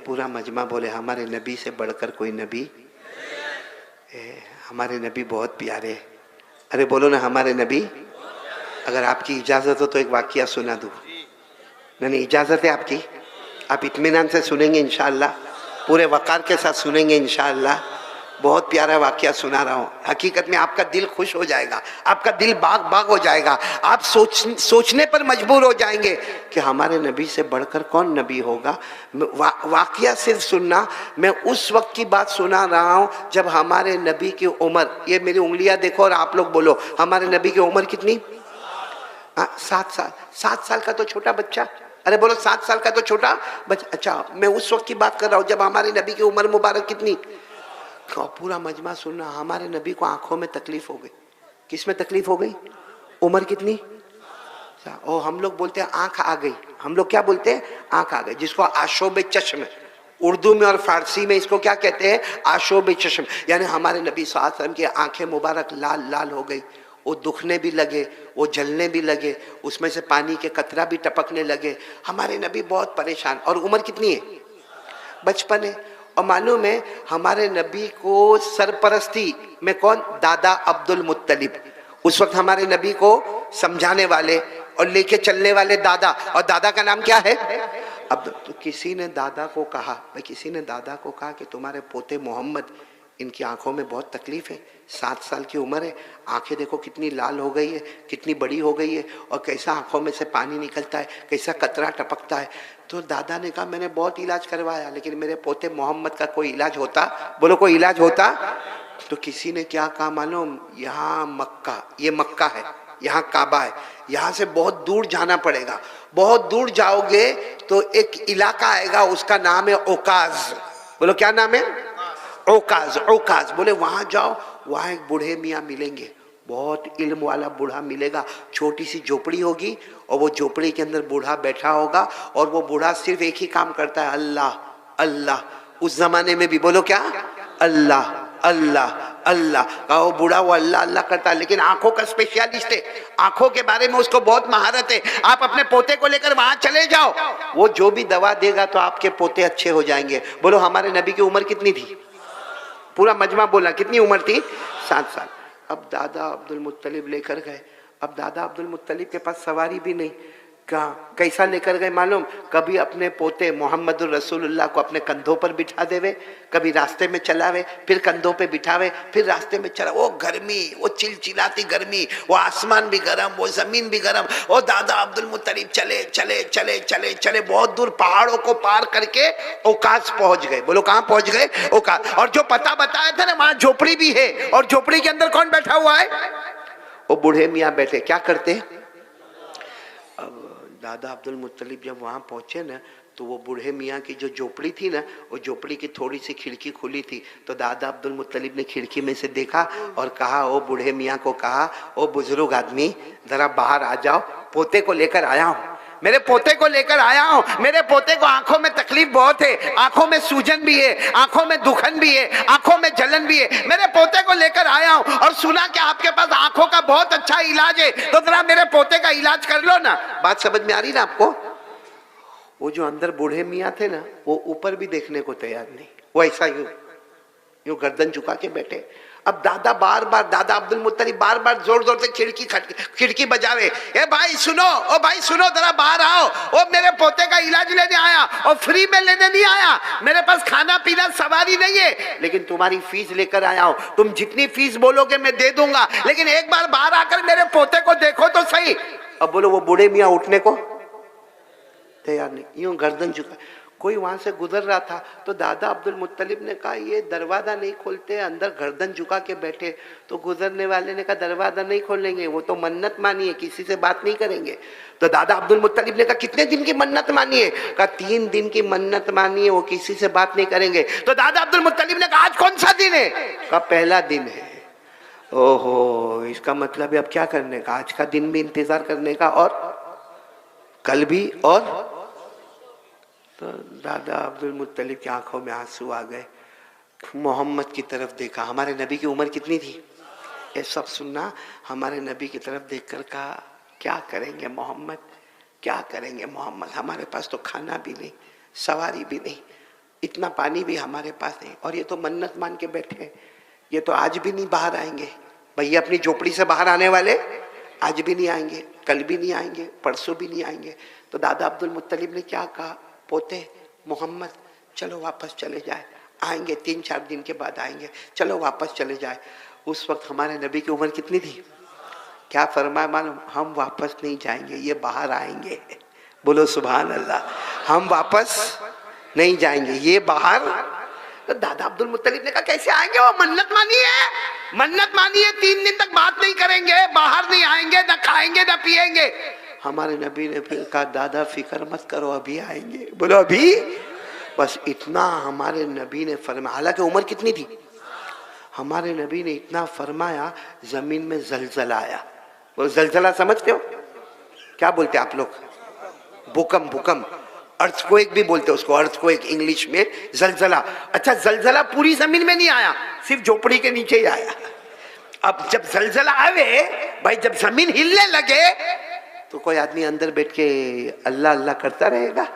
पूरा मजमा बोले हमारे नबी से बढ़कर कोई नबी, हमारे नबी बहुत प्यारे। अरे बोलो ना हमारे नबी। अगर आपकी इजाजत हो तो एक वाकया सुना दूं। नहीं, इजाजत है आपकी? आप इत्मीनान से सुनेंगे इंशाअल्लाह, पूरे वकार के साथ सुनेंगे इंशाअल्लाह। बहुत प्यारा वाकया सुना रहा हूँ। हकीकत में आपका दिल खुश हो जाएगा, आपका दिल बाग बाग हो जाएगा। आप सोचने पर मजबूर हो जाएंगे कि हमारे नबी से बढ़कर कौन नबी होगा। वाकया सिर्फ सुनना। मैं उस वक्त की बात सुना रहा हूँ जब हमारे नबी की उम्र, ये मेरी उंगलियां देखो और आप लोग बोलो हमारे नबी की उम्र कितनी? 7 साल। 7 साल का तो छोटा बच्चा। अरे बोलो 7 साल का तो छोटा बच्चा। अच्छा, मैं उस वक्त की बात कर रहा हूँ जब हमारे नबी की उम्र मुबारक कितनी। पूरा मजमा सुनना। हमारे नबी को आंखों में तकलीफ हो गई। किस में तकलीफ हो गई? उम्र कितनी? और हम लोग बोलते हैं आंख आ गई। हम लोग क्या बोलते हैं? आंख आ गई, जिसको आशोब चश्म, उर्दू में और फारसी में इसको क्या कहते हैं? आशोब चश्म। यानी हमारे नबी सल्लल्लाहु अलैहि वसल्लम की आंखें मुबारक लाल लाल हो गई। वो दुखने भी लगे, वो जलने भी लगे, उसमें से पानी के कतरा भी टपकने लगे। हमारे नबी बहुत परेशान। और उम्र कितनी है? बचपन है। और मालूम है हमारे नबी को सरपरस्ती में कौन? दादा अब्दुल मुत्तलिब। उस वक्त हमारे नबी को समझाने वाले और लेके चलने वाले दादा। और दादा का नाम क्या है? अब तो किसी ने दादा को कहा, भाई किसी ने दादा को कहा कि तुम्हारे पोते मोहम्मद, इनकी आंखों में बहुत तकलीफ है, 7 साल की उम्र है, आंखें देखो कितनी लाल हो गई है, कितनी बड़ी हो गई है, और कैसा आंखों में से पानी निकलता है, कैसा कतरा टपकता है। तो दादा ने कहा मैंने बहुत इलाज करवाया, लेकिन मेरे पोते मोहम्मद का कोई इलाज होता? बोलो कोई इलाज होता? तो किसी ने क्या कहा मालूम? यहाँ मक्का, ये मक्का है, यहाँ काबा है, यहाँ से बहुत दूर जाना पड़ेगा। बहुत दूर जाओगे तो एक इलाका आएगा, उसका नाम है ओकाज। बोलो क्या नाम है? ओकाज। ओकाज बोले वहां जाओ, वहां एक बूढ़े मियाँ मिलेंगे, बहुत इल्म वाला बूढ़ा मिलेगा। छोटी सी झोपड़ी होगी और वो झोपड़ी के अंदर बूढ़ा बैठा होगा, और वो बूढ़ा सिर्फ एक ही काम करता है, अल्लाह अल्लाह। उस जमाने में भी बोलो क्या? अल्लाह अल्लाह अल्लाह। वो बूढ़ा वो अल्लाह अल्लाह करता है, लेकिन आंखों का स्पेशलिस्ट है, आंखों के बारे में उसको बहुत महारत है। आप अपने पोते को लेकर वहां चले जाओ, वो जो भी दवा देगा तो आपके पोते अच्छे हो जाएंगे। बोलो हमारे नबी की उम्र कितनी थी? पूरा मजमा बोला कितनी उम्र थी? 7 साल। अब दादा अब्दुल मुत्तलिब लेकर गए। अब दादा अब्दुल मुत्तलिब के पास सवारी भी नहीं। कहाँ कैसा लेकर गए मालूम? कभी अपने पोते मोहम्मदुर रसूलुल्लाह को अपने कंधों पर बिठा देवे, कभी रास्ते में चलावे, फिर कंधों पे बिठावे, फिर रास्ते में चला। वो गर्मी, वो चिलचिलाती गर्मी, वो आसमान भी गर्म, वो जमीन भी गर्म। और दादा अब्दुल मुत्तलिब चले चले चले चले चले बहुत दूर पहाड़ों को पार करके ओकाज पहुंच गए। बोलो कहाँ पहुंच गए? ओकाज। और जो पता बताया था ना, वहां झोपड़ी भी है, और झोपड़ी के अंदर कौन बैठा हुआ है? वो बूढ़े मियाँ बैठे। क्या करते? दादा अब्दुल मुत्तलिब जब वहाँ पहुँचे ना, तो वो बूढ़े मियाँ की जो झोपड़ी थी ना, वो झोपड़ी की थोड़ी सी खिड़की खुली थी। तो दादा अब्दुल मुत्तलिब ने खिड़की में से देखा और कहा, वो बूढ़े मियाँ को कहा, ओ बुजुर्ग आदमी जरा बाहर आ जाओ, पोते को लेकर आया हूँ, मेरे पोते को लेकर आया हूँ। मेरे पोते को आंखों में तकलीफ बहुत है, आंखों में सूजन भी है, आंखों में दुखन भी है, आंखों में जलन भी है। मेरे पोते को लेकर आया हूँ और सुना कि आपके पास आंखों का बहुत अच्छा इलाज है, तो जरा मेरे पोते का इलाज कर लो ना। बात समझ में आ रही ना आपको? वो जो अंदर बूढ़े मियाँ थे ना, वो ऊपर भी देखने को तैयार नहीं, वो ऐसा यूं गर्दन झुका के बैठे। अब दादा बार बार, दादा अब्दुल मुत्तलिब बार बार जोर जोर से खिड़की बजावे, ए भाई सुनो, ओ भाई सुनो, जरा बाहर आओ, ओ मेरे पोते का इलाज लेने आया, और फ्री में लेने नहीं आया, मेरे पास खाना पीना सवारी नहीं है, लेकिन तुम्हारी फीस लेकर आया हूं। तुम जितनी फीस बोलोगे मैं दे दूंगा, लेकिन एक बार बाहर आकर मेरे पोते को देखो तो सही। अब बोलो वो बूढ़े मियाँ उठने को तैयार नहीं, यूं गर्दन झुका। कोई वहां से गुजर रहा था, तो दादा अब्दुल मुत्तलिब ने कहा, ये दरवाजा नहीं खोलते, अंदर गर्दन झुका के बैठे। तो गुजरने वाले ने कहा, दरवाजा नहीं खोलेंगे, वो तो मन्नत मानी है, किसी से बात नहीं करेंगे। तो दादा अब्दुल मुत्तलिब ने कहा, कितने दिन की मन्नत मानी है? कहा 3 दिन की मन्नत मानी है, वो किसी से बात नहीं करेंगे। तो दादा अब्दुल मुत्तलिब ने कहा, आज कौन सा दिन है? कहा पहला दिन है। ओहो, इसका मतलब है अब क्या करने का? आज का दिन भी इंतजार करने का, और कल भी, और तो दादा अब्दुल मुत्तलिब की आंखों में आंसू आ गए। मोहम्मद की तरफ देखा। हमारे नबी की उम्र कितनी थी? ये सब सुनना। हमारे नबी की तरफ देखकर कहा, क्या करेंगे मोहम्मद, क्या करेंगे मोहम्मद, हमारे पास तो खाना भी नहीं, सवारी भी नहीं। इतना पानी भी हमारे पास नहीं, और ये तो मन्नत मान के बैठे हैं, ये तो आज भी नहीं बाहर आएंगे। भैया अपनी झोपड़ी से बाहर आने वाले आज भी नहीं आएंगे, कल भी नहीं आएंगे, परसों भी नहीं आएंगे। तो दादा अब्दुल मुत्तलिब ने क्या कहा, पोते मोहम्मद चलो वापस चले जाए, आएंगे 3-4 दिन के बाद आएंगे, चलो वापस चले जाए। उस वक्त हमारे नबी की उम्र कितनी थी? क्या फरमाया मालूम? हम वापस नहीं जाएंगे, ये बाहर आएंगे। बोलो सुभान अल्लाह। हम वापस नहीं जाएंगे, ये बाहर। तो दादा अब्दुल मुत्तलिब ने कहा कैसे आएंगे, वो मन्नत मानी है, मन्नत मानी है, 3 दिन तक बात नहीं करेंगे, बाहर नहीं आएंगे, न खाएंगे न पिएंगे। हमारे नबी ने फिर कहा दादा फिक्र मत करो, अभी आएंगे। बोलो अभी। बस इतना हमारे नबी ने फरमाया। हालांकि उम्र कितनी थी? हमारे नबी ने इतना फरमाया, जमीन में जलजला आया। बोलो जलजला समझते हो? क्या बोलते आप लोग? भूकंप। भूकंप, अर्थक्वेक भी बोलते हैं उसको, अर्थक्वेक इंग्लिश में जलजला। अच्छा, जलजला पूरी जमीन में नहीं आया, सिर्फ झोपड़ी के नीचे ही आया। अब जब जलजला आवे भाई, जब जमीन हिलने लगे तो कोई आदमी अंदर बैठ के अल्लाह अल्लाह करता रहेगा,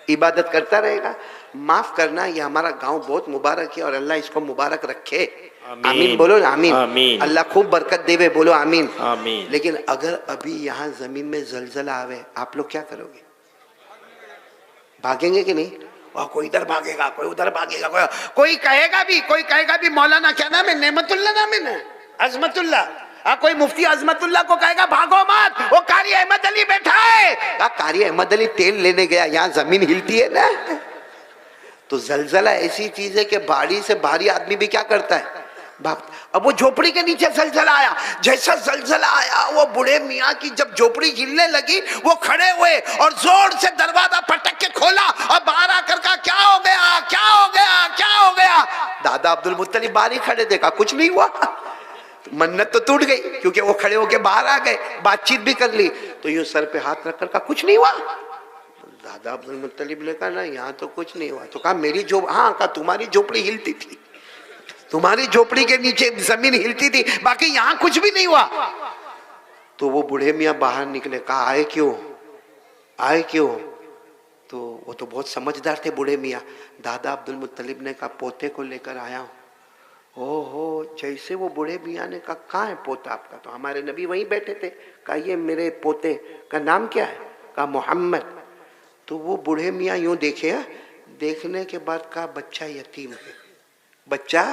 इबादत करता रहेगा? माफ करना, ये हमारा गांव बहुत मुबारक है और अल्लाह इसको मुबारक रखे। आमीन बोलो ना, आमीन, आमीन। अल्लाह खूब बरकत देवे, बोलो आमीन, आमीन। लेकिन अगर अभी यहाँ जमीन में जलजला आवे, आप लोग क्या करोगे? भागेंगे कि नहीं? वह कोई इधर भागेगा, कोई उधर भागेगा, कोई कहेगा भी मौलाना क्या नाम है, नेमतुल्ला नाम है ना, अजमतुल्ला, कोई मुफ्ती अजमतुल्ला को कहेगा भागो मत, वो कारी अहमद अली बैठा है। कारी अहमद अली तेल लेने गया, यहाँ जमीन हिलती है ना। तो जलजला ऐसी चीज है कि भारी से भारी आदमी भी क्या करता है, भागता। अब वो झोपड़ी के नीचे जलजला आया, जैसा जलजला आया वो बूढ़े मियाँ की जब झोपड़ी हिलने लगी, वो खड़े हुए और जोर से दरवाजा पटक के खोला और बाहर आकर कहा क्या हो गया, क्या हो गया, क्या हो गया? दादा अब्दुल मुत्तलिब बाहर ही खड़े, देखा कुछ नहीं हुआ। मन्नत तो टूट गई क्योंकि वो खड़े होके बाहर आ गए, बातचीत भी कर ली। तो यूं सर पे हाथ रखकर कहा कुछ नहीं हुआ। दादा अब्दुल मुत्तलिब ने कहा ना यहाँ तो कुछ नहीं हुआ। तो कहा मेरी हाँ, कहा तुम्हारी झोपड़ी हिलती थी, तुम्हारी झोपड़ी के नीचे जमीन हिलती थी, बाकी यहाँ कुछ भी नहीं हुआ। तो वो बूढ़े मियाँ बाहर निकले, कहा आए क्यों, आए क्यों? तो वो तो बहुत समझदार थे बूढ़े मियाँ। दादा अब्दुल मुत्तलिब ने कहा पोते को लेकर आया हूँ। ओहो, जैसे वो बूढ़े मियाँ ने कहा कहाँ है पोता आपका? तो हमारे नबी वहीं बैठे थे। कहा ये मेरे पोते का नाम क्या है? कहा मोहम्मद। तो वो बूढ़े मियाँ यूं देखे, देखने के बाद कहा बच्चा यतीम है। बच्चा,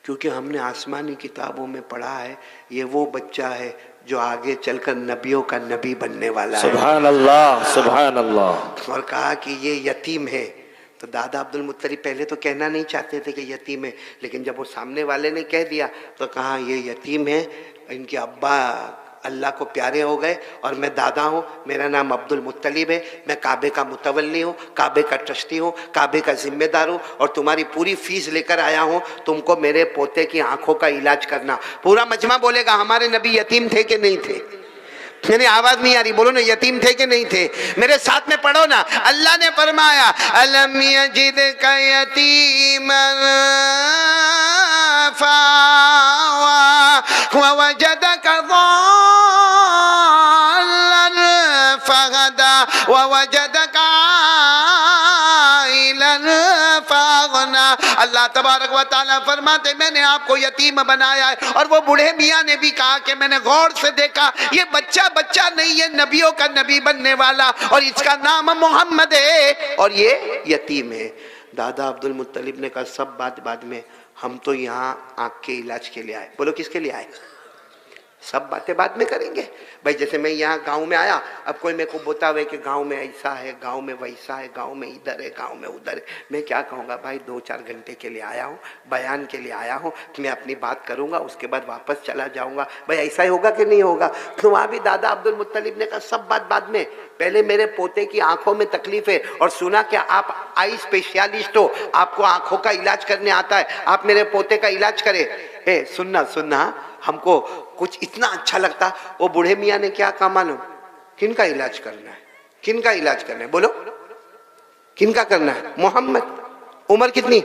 क्योंकि हमने आसमानी किताबों में पढ़ा है ये वो बच्चा है जो आगे चलकर नबियों का नबी बनने वाला है। सुभान अल्लाह, सुभान अल्लाह। और कहा कि ये यतीम है। तो दादा अब्दुल मुत्तलिब पहले तो कहना नहीं चाहते थे कि यतीम है, लेकिन जब वो सामने वाले ने कह दिया तो कहा ये यतीम है, इनके अब्बा अल्लाह को प्यारे हो गए और मैं दादा हूँ, मेरा नाम अब्दुल मुत्तलिब है, मैं काबे का मुतवल्ली हूँ, काबे का ट्रस्टी हूँ, काबे का जिम्मेदार हूँ और तुम्हारी पूरी फीस लेकर आया हूँ, तुमको मेरे पोते की आंखों का इलाज करना। पूरा मजमा बोलेगा हमारे नबी यतीम थे कि नहीं थे? मेरी आवाज नहीं आ रही, बोलो ना, यतीम थे कि नहीं थे? मेरे साथ में पढ़ो ना। अल्लाह ने फरमाया अलम यजिदका यतीमन फावा ववजदका ज़ाल्लन फगदा ववजदका आइलन फगना। अल्लाह तबारक व तआला फरमाते मैंने आपको यतीम बनाया है। और वो बूढ़े मियाँ ने भी कहा कि मैंने गौर से देखा ये बच्चा बच्चा नहीं है, नबियों का नबी बनने वाला, और इसका नाम मोहम्मद है और ये यतीम है। दादा अब्दुल मुत्तलिब ने कहा सब बात बाद में, हम तो यहाँ आँख के इलाज के लिए आए। बोलो किसके लिए आए? सब बातें बाद में करेंगे भाई। जैसे मैं यहाँ गांव में आया, अब कोई मेरे को बतावे कि गांव में ऐसा है, गांव में वैसा है, गांव में इधर है, गांव में उधर है, मैं क्या कहूँगा भाई 2-4 घंटे के लिए आया हूँ, बयान के लिए आया हूँ, मैं अपनी बात करूँगा, उसके बाद वापस चला जाऊँगा। भाई ऐसा ही होगा कि नहीं होगा? तो वहाँ भी दादा अब्दुल मुत्तलिब ने कहा सब बात बाद में, पहले मेरे पोते की आंखों में तकलीफ है और सुना कि आप आई स्पेशलिस्ट हो, आपको आंखों का इलाज करने आता है, आप मेरे पोते का इलाज करें। सुनना सुनना, हमको कुछ इतना अच्छा लगता। वो बूढ़े मियाँ ने क्या कहा मालूम? किनका इलाज करना है, किनका इलाज करना है? बोलो किनका करना है? मोहम्मद। उम्र कितनी?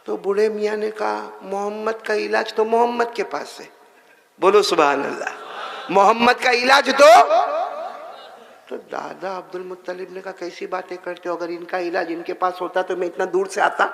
तो बूढ़े मियाँ ने कहा मोहम्मद का इलाज तो मोहम्मद के पास है। बोलो सुभान अल्लाह। मोहम्मद का इलाज तो तो दादा अब्दुल मुत्तलिब ने कहा कैसी बातें करते हो, अगर इनका इलाज इनके पास होता तो मैं इतना दूर से आता,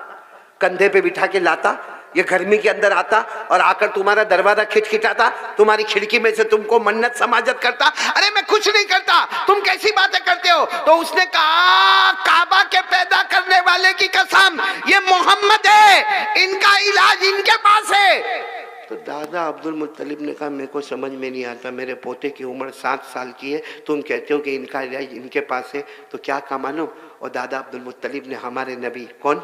कंधे पे बिठा के लाता, ये गर्मी के अंदर आता और आकर तुम्हारा दरवाजा खिटखिटाता, तुम्हारी खिड़की में से तुमको मन्नत समाजत करता। अरे मैं कुछ नहीं करता, तुम कैसी बातें करते हो। तो उसने कहा काबा के पैदा करने वाले की कसम, ये मोहम्मद है, इनका इलाज इनके पास है। तो दादा अब्दुल मुत्तलिब ने कहा मेरे को समझ में नहीं आता, मेरे पोते की उम्र 7 साल की है, तुम कहते हो कि इनका इलाज इनके पास है, तो क्या का मालूम। और दादा अब्दुल मुत्तलिब ने हमारे नबी कौन,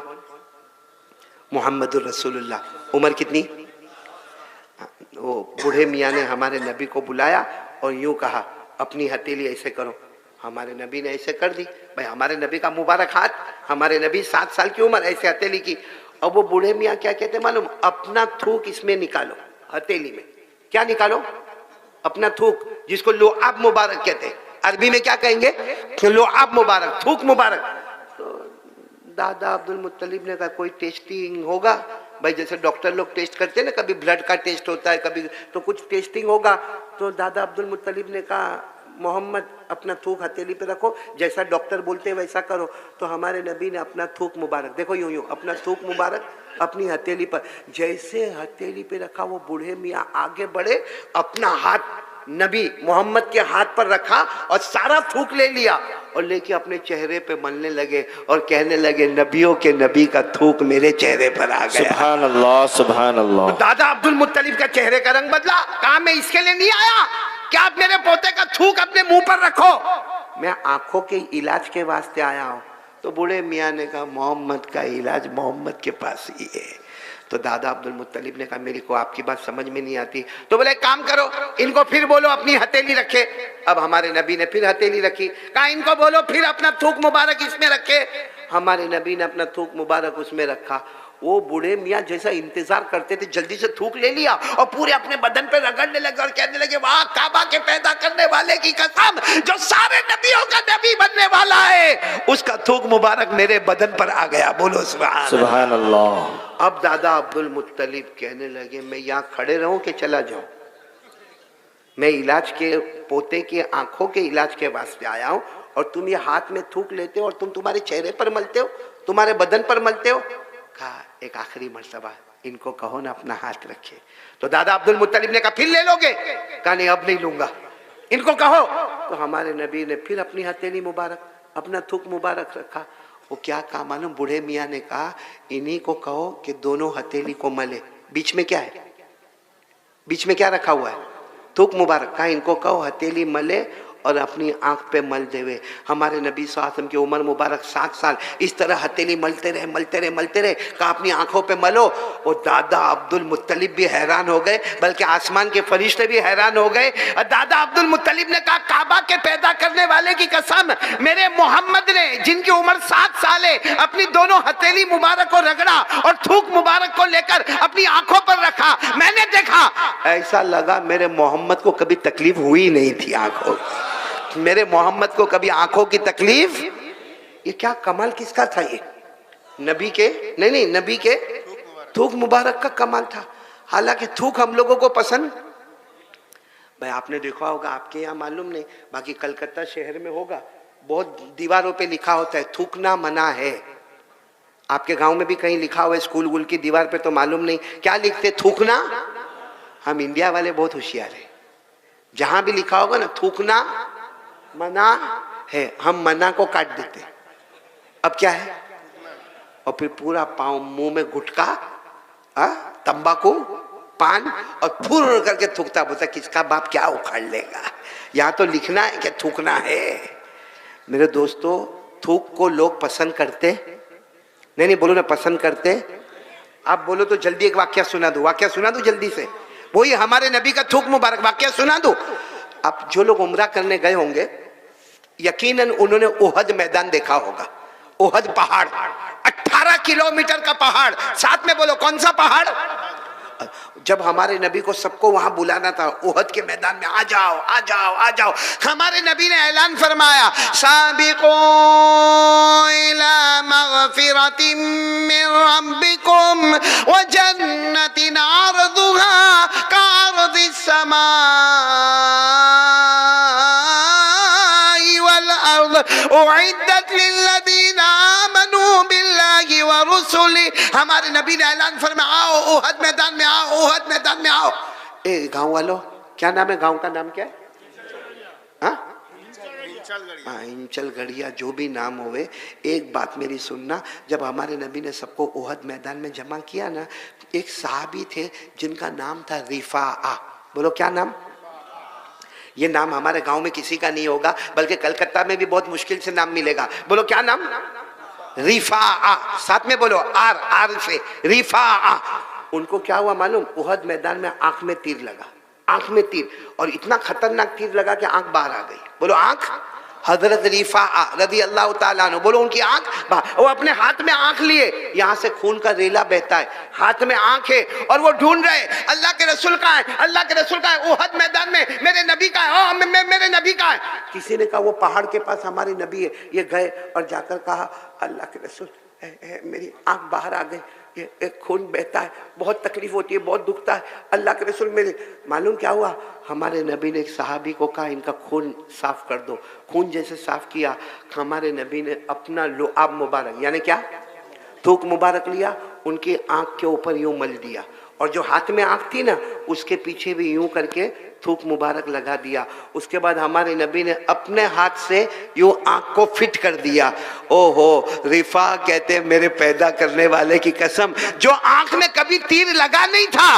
मोहम्मदुर रसूलुल्लाह, उम्र कितनी, वो बूढ़े मियाँ ने हमारे नबी को बुलाया और यूं कहा अपनी हथेली ऐसे करो। हमारे नबी ने ऐसे कर दी। भाई हमारे नबी का मुबारक हाथ, हमारे नबी 7 साल की उम्र, ऐसे हथेली की। अब वो बूढ़े मियाँ क्या कहते मालूम, अपना थूक इसमें निकालो, हथेली में क्या निकालो, अपना थूक, जिसको लोआब मुबारक कहते हैं। अरबी में क्या कहेंगे, लोआब मुबारक, थूक मुबारक। तो दादा अब्दुल मुत्तलिब ने कहा कोई टेस्टिंग होगा भाई, जैसे डॉक्टर लोग टेस्ट करते हैं ना, कभी ब्लड का टेस्ट होता है, कभी तो कुछ टेस्टिंग होगा। तो दादा अब्दुल मुत्तलिब ने कहा मोहम्मद अपना थूक हथेली पे रखो, जैसा डॉक्टर बोलते हैं वैसा करो। तो हमारे नबी ने अपना थूक मुबारक, देखो यूं यूं अपना थूक मुबारक अपनी हथेली पर, जैसे हथेली पे रखा वो बूढ़े मियाँ आगे बढ़े, अपना हाथ नबी मोहम्मद के हाथ पर रखा और सारा थूक ले लिया और लेके अपने चेहरे पे मलने लगे और कहने लगे नबियों के नबी का थूक मेरे चेहरे पर आ गया। सुभान अल्लाह, सुभान अल्लाह। तो दादा अब्दुल मुत्तलिब का चेहरे का रंग बदला। कहा मैं इसके लिए नहीं आया कि आप मेरे पोते का थूक अपने मुंह पर रखो, मैं आंखों के इलाज के वास्ते आया हूं। तो बूढ़े मियाँ ने कहा मोहम्मद का इलाज मोहम्मद के पास ही है। तो दादा अब्दुल मुत्तलिब ने कहा मेरे को आपकी बात समझ में नहीं आती। तो बोले काम करो, इनको फिर बोलो अपनी हथेली रखे। अब हमारे नबी ने फिर हथेली रखी। कहा इनको बोलो फिर अपना थूक मुबारक इसमें रखे। हमारे नबी ने अपना थूक मुबारक उसमें रखा। वो बूढ़े मियाँ जैसा इंतजार करते थे, जल्दी से थूक ले लिया और पूरे अपने बदन पे रगड़ने लगे और कहने लगे वाह काबा के पैदा करने वाले की कसम, जो सारे नबियों का नबी बनने वाला है, उसका थूक मुबारक मेरे बदन पर आ गया। बोलो सुभान अल्लाह। अब दादा अब्दुल मुत्तलिब कहने लगे मैं यहाँ खड़े रहूं कि चला जाऊं, मैं इलाज के पोते के आंखों के इलाज के वास्ते आया हूं और तुम ये हाथ में थूक लेते हो और तुम तुम्हारे चेहरे पर मलते हो, तुम्हारे बदन पर मलते हो। कहा एक आखिरी मर्तबा इनको कहो ना अपना हाथ रखे। तो दादा अब्दुल मुत्तलिब ने कहा फिर ले लोगे। कहा नहीं अब नहीं लूंगा, इनको कहो। तो हमारे नबी ने फिर अपनी हथेली मुबारक अपना थूक मुबारक रखा। वो क्या कहा मालूम, बूढ़े मियाँ ने कहा इन्हीं को कहो कि दोनों हथेली को मले। बीच में क्या है, बीच में क्या रखा हुआ है, थूक मुबारक। कहा इनको कहो हथेली मले और अपनी आंख पे मल देवे। हमारे नबी साहब की उम्र मुबारक 7 साल, इस तरह हथेली मलते रहे मलते रहे मलते रहे। कहा अपनी आंखों पे मलो। और दादा अब्दुल मुत्तलिब भी हैरान हो गए, बल्कि आसमान के फरिश्ते भी हैरान हो गए। और दादा अब्दुल मुत्तलिब ने कहा काबा के पैदा करने वाले की कसम, मेरे मोहम्मद ने जिनकी उम्र 7 साल है, अपनी दोनों हथेली मुबारक को रगड़ा और थूक मुबारक को लेकर अपनी आंखों पर रखा। मैंने देखा, ऐसा लगा मेरे मोहम्मद को कभी तकलीफ हुई नहीं थी आंखों, मेरे मोहम्मद को कभी आंखों की तकलीफ। ये क्या कमाल किसका था, ये नबी के नहीं नबी के थूक मुबारक का कमाल था। हालांकि थूक हम लोगों को पसंद, भाई आपने देखा होगा, आपके यहाँ मालूम नहीं, बाकी कलकत्ता शहर में होगा, बहुत दीवारों पे लिखा होता है थूकना मना है। आपके गांव में भी कहीं लिखा हुआ है स्कूल वूल की दीवार पे, तो मालूम नहीं क्या लिखते, थूकना। हम इंडिया वाले बहुत होशियार है, जहां भी लिखा होगा ना थूकना मना है, हम मना को काट देते। अब क्या है, और फिर पूरा पाँव मुंह में गुटका, तंबाकू, पान और फुर करके थूकता, बोलता किसका बाप क्या उखाड़ लेगा। यहाँ तो लिखना है कि थूकना है। मेरे दोस्तों थूक को लोग पसंद करते नहीं बोलो ना, पसंद करते। आप बोलो तो जल्दी एक वाक्य सुना दो, वाक्य सुना दो जल्दी से, वही हमारे नबी का थूक मुबारक वाक्य सुना दो। आप जो लोग उम्रा करने गए होंगे यकीनन उन्होंने ओहद मैदान देखा होगा। ओहद पहाड़ 18 किलोमीटर का पहाड़, साथ में बोलो कौन सा पहाड़। जब हमारे नबी को सबको वहां बुलाना था ओहद के मैदान में, आ जाओ आ जाओ आ जाओ, हमारे नबी ने ऐलान फरमाया साबिकू इला मगफिरतिम मिन रब्बिकुम व जन्नतिन अर्दुहा कअर्दिस समाई वल उइद्दत लिल्लज़ीना आमनू बिल्लाहि व रुसुलि। हमारे नबी ने ऐलान फरमाया, आओ ओहद मैदान में आओ, ओहद मैदान में आओ। ए गांव वालों, क्या नाम है गांव का? नाम क्या है? हाँ, इंचल गढ़िया, जो भी नाम होवे, एक बात मेरी सुनना, जब हमारे नबी ने सबको ओहद मैदान में जमा किया ना, एक सहाबी थे जिनका नाम था रिफा। बोलो क्या नाम? ये नाम हमारे गांव में किसी का नहीं होगा, बल्कि कलकत्ता में भी बहुत मुश्किल से नाम मिलेगा। बोलो क्या नाम? रिफा। साथ में बोलो, आर, आर से रिफा। उनको क्या हुआ मालूम? ओहद मैदान में आंख में तीर लगा, आंख में तीर, और इतना खतरनाक तीर लगा कि आंख बाहर आ गई। बोलो आंख। हजरत रिफा रदी अल्लाह ताला अन्हु, बोलो उनकी आंख बाहर। वो अपने हाथ में आंख लिए, यहाँ से खून का रेला बहता है, हाथ में आंख है, और वो ढूंढ रहे अल्लाह के रसूल का है, अल्लाह के रसूल का है। ओहद मैदान में मेरे नबी का है, मेरे नबी का है। किसी ने कहा वो पहाड़ के पास हमारी नबी है। ये गए और जाकर कहा, अल्लाह के रसूल मेरी आंख बाहर आ गई, ये एक खून बहता है, बहुत तकलीफ होती है, बहुत दुखता है। अल्लाह के रसूल मेरे, मालूम क्या हुआ? हमारे नबी ने एक सहाबी को कहा इनका खून साफ कर दो। खून जैसे साफ किया, हमारे नबी ने अपना लुआब मुबारक, यानी क्या, थूक मुबारक लिया, उनकी आंख के ऊपर यूं मल दिया, और जो हाथ में आंख थी ना, उसके पीछे भी यूं करके थूक मुबारक लगा दिया। उसके बाद हमारे नबी ने अपने हाथ से यूं आंख को फिट कर दिया। ओहो, रिफा कहते मेरे पैदा करने वाले की कसम, जो आंख में कभी तीर लगा नहीं था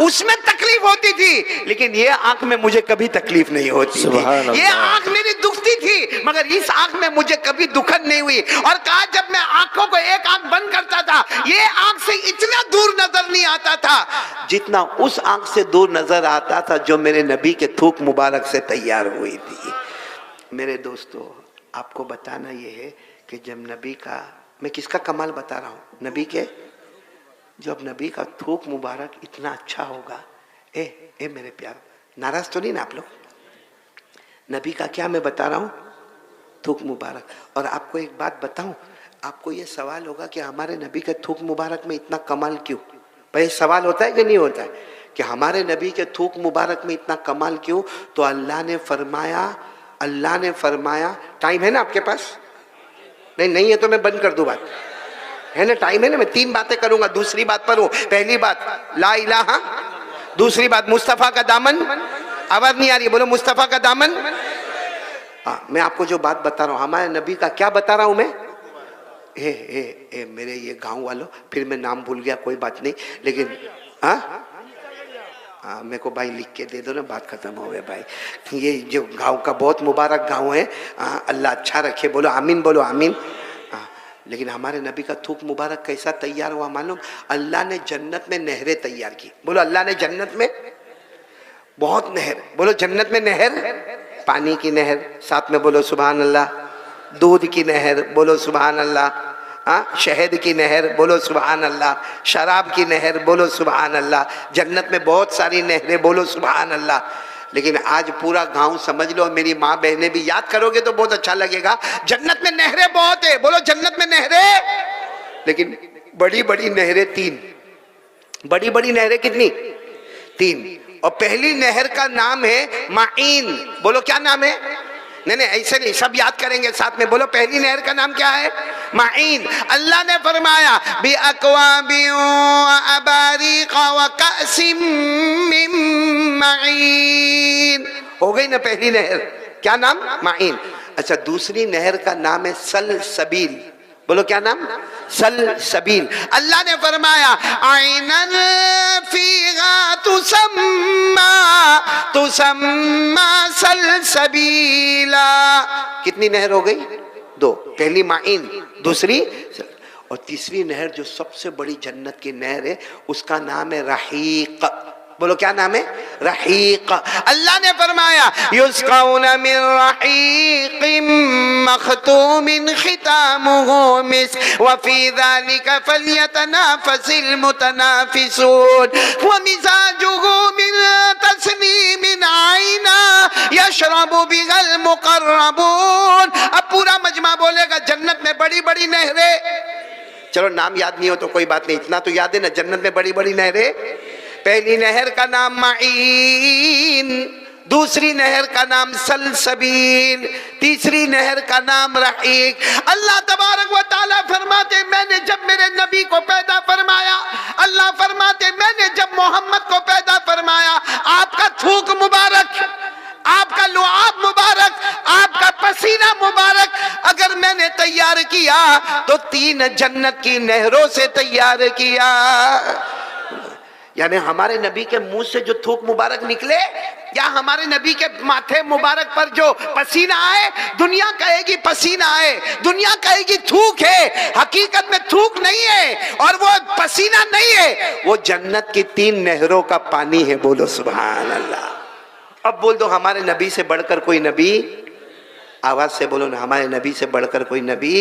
उसमें तकलीफ होती थी, लेकिन ये आंख में मुझे कभी तकलीफ नहीं होती थी। ये आंख मेरी दुखती थी, मगर इस आंख में मुझे कभी दुखद नहीं हुई। और कहा जब मैं आंखों को एक आंख बंद करता था, ये आंख से इतना दूर नजर नहीं आता था जितना उस आंख से दूर नजर आता था जो मेरे नबी के थूक मुबारक से तैयार हुई थी। मेरे दोस्तों, आपको बताना यह है कि जब नबी का, मैं किसका कमाल बता रहा हूँ? नबी के, जब नबी का थूक मुबारक इतना अच्छा होगा। ए मेरे प्यार, नाराज तो नहीं ना आप लोग? नबी का क्या मैं बता रहा हूँ? थूक मुबारक। और आपको एक बात बताऊं, आपको ये सवाल होगा कि हमारे नबी के थूक मुबारक में इतना कमाल क्यों? भाई सवाल होता है कि नहीं होता है कि हमारे नबी के थूक मुबारक में इतना कमाल क्यों? तो अल्लाह ने फरमाया, टाइम है ना आपके पास? नहीं है तो मैं बंद कर दूं बात, है ना? टाइम है ना? मैं 3 बातें करूंगा, दूसरी बात पर हूं। पहली बात ला इलाहा, दूसरी बात मुस्तफा का दामन। आवाज नहीं आ रही, बोलो मुस्तफा का दामन। मैं आपको जो बात बता रहा हूं, हमारे नबी का क्या बता रहा हूं मैं? मेरे ये गांव वालों, फिर मैं नाम भूल गया, कोई बात नहीं, लेकिन मेरे को भाई लिख के दे दो ना, बात खत्म हो गई भाई। ये जो गांव का बहुत मुबारक गांव है, अल्लाह अच्छा रखे, बोलो आमीन, बोलो आमीन। लेकिन हमारे नबी का थूक मुबारक कैसा तैयार हुआ मालूम? अल्लाह ने जन्नत में नहरें तैयार की। बोलो अल्लाह ने जन्नत में बहुत नहर, बोलो जन्नत में नहर, पानी की नहर, साथ में बोलो सुभान अल्लाह। दूध की नहर, बोलो सुभान अल्लाह। शहद की नहर, बोलो सुभान अल्लाह। शराब की नहर, बोलो सुभान अल्लाह। जन्नत में बहुत सारी नहरें, बोलो सुभान अल्लाह। लेकिन आज पूरा गांव समझ लो, मेरी माँ बहनें भी याद करोगे तो बहुत अच्छा लगेगा, जन्नत में नहरें बहुत है, बोलो जन्नत में नहरें। लेकिन बड़ी बड़ी नहरें 3, बड़ी बड़ी नहरें कितनी? 3। और पहली नहर का नाम है माइन। बोलो क्या नाम है? नहीं ऐसे नहीं, सब याद करेंगे साथ में, बोलो पहली नहर का नाम क्या है? माइन। अल्लाह ने फरमाया बि अक्वाबि व अबारिक व कअसिम मिन माइन। हो गई ना पहली नहर, क्या नाम? माइन। अच्छा, दूसरी नहर का नाम है सलसबील। बोलो क्या नाम? सलसबील। अल्लाह ने फरमाया आइनन फीहा तुसम्मा सलसबीला। कितनी नहर हो गई? 2। पहली माइन, दूसरी, और तीसरी नहर जो सबसे बड़ी जन्नत की नहर है, उसका नाम है रहीक। बोलो क्या नाम है? रहीक। अल्लाह ने फरमाया युस्कौना मिन रहीकिम मख्तूमिन खितामुहु मिस्क व फी ज़ालिका फल्यतनाफसिल मुतनाफिसून व मिज़ाजुहु मिन तस्नीमिन आइना यशरबु बिहल मुक़र्रबून। अब पूरा मजमा बोलेगा जन्नत में बड़ी बड़ी नहरें। चलो नाम याद नहीं हो तो कोई बात नहीं, इतना तो याद है ना, जन्नत में बड़ी बड़ी नहरें। पहली नहर का नाम माइन, दूसरी नहर का नाम सलसबील, तीसरी नहर का नाम रहीक। अल्लाह तबारक व तआला फरमाते मैंने जब मेरे नबी को पैदा फरमाया, अल्लाह फरमाते मैंने जब मोहम्मद को पैदा फरमाया, आपका थूक मुबारक, आपका लुआब मुबारक, आपका पसीना मुबारक अगर मैंने तैयार किया तो 3 जन्नत की नहरों से तैयार किया। यानी हमारे नबी के मुंह से जो थूक मुबारक निकले या हमारे नबी के माथे मुबारक पर जो पसीना आए, दुनिया कहेगी पसीना आए, दुनिया कहेगी थूक है, हकीकत में थूक नहीं है और वो पसीना नहीं है, वो जन्नत की 3 नहरों का पानी है। बोलो सुभान अल्लाह। अब बोल दो हमारे नबी से बढ़कर कोई नबी, आवाज से बोलो ना, हमारे नबी से बढ़कर कोई नबी